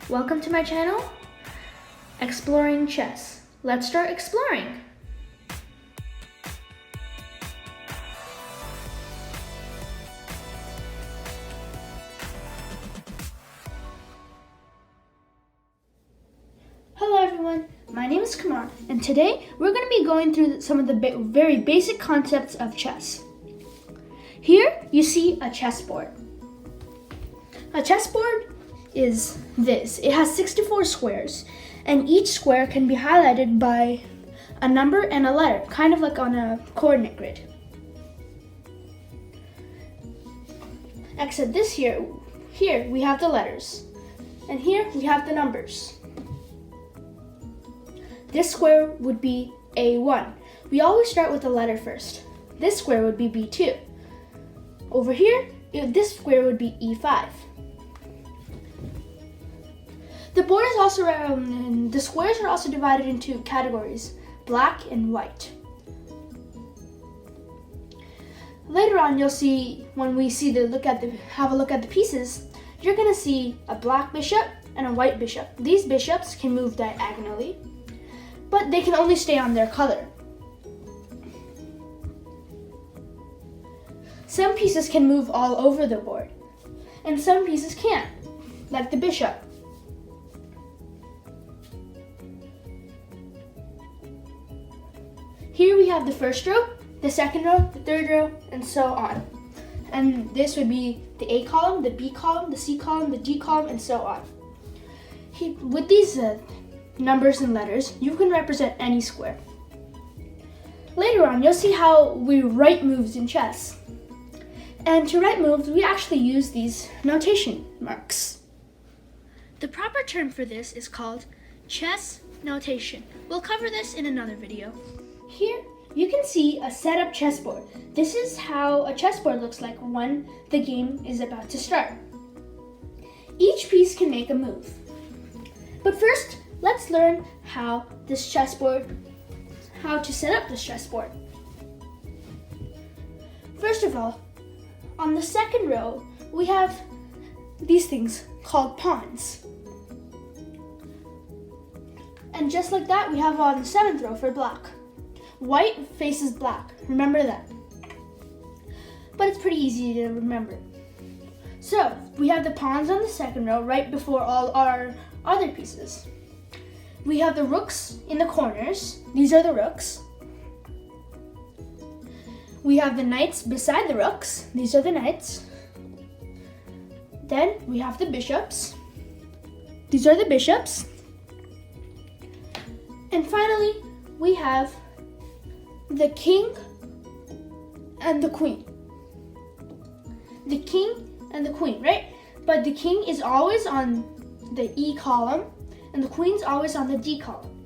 Welcome to my channel, Exploring Chess. Let's start exploring. Hello everyone, my name is Kumar, and today we're going to be going through some of the very basic concepts of chess. Here you see a chessboard. A chessboard is this. It has 64 squares, and each square can be highlighted by a number and a letter, kind of like on a coordinate grid. Except this here we have the letters, and here we have the numbers. This square would be A1. We always start with the letter first. This square would be B2. Over here, this square would be E5. The board is also and the squares are also divided into categories, black and white. Later on, you'll see when we have a look at the pieces, you're gonna see a black bishop and a white bishop. These bishops can move diagonally, but they can only stay on their color. Some pieces can move all over the board, and some pieces can't, like the bishop. Here we have the first row, the second row, the third row, and so on. And this would be the A column, the B column, the C column, the D column, and so on. With these numbers and letters, you can represent any square. Later on, you'll see how we write moves in chess. And to write moves, we actually use these notation marks. The proper term for this is called chess notation. We'll cover this in another video. Here, you can see a setup chessboard. This is how a chessboard looks like when the game is about to start. Each piece can make a move. But first, let's learn how to set up this chessboard. First of all, on the second row, we have these things called pawns. And just like that, we have on the seventh row for black. White faces black, remember that. But it's pretty easy to remember. So, we have the pawns on the second row right before all our other pieces. We have the rooks in the corners. These are the rooks. We have the knights beside the rooks. These are the knights. Then we have the bishops. These are the bishops. And finally, we have the king and the queen. The king and the queen, right? But the king is always on the E column, and the queen's always on the D column.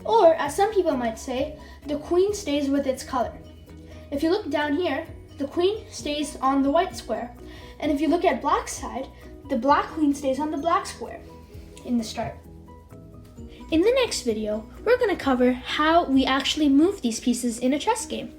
Or, as some people might say, the queen stays with its color. If you look down here, the queen stays on the white square. And if you look at black side, the black queen stays on the black square in the start. In the next video, we're going to cover how we actually move these pieces in a chess game.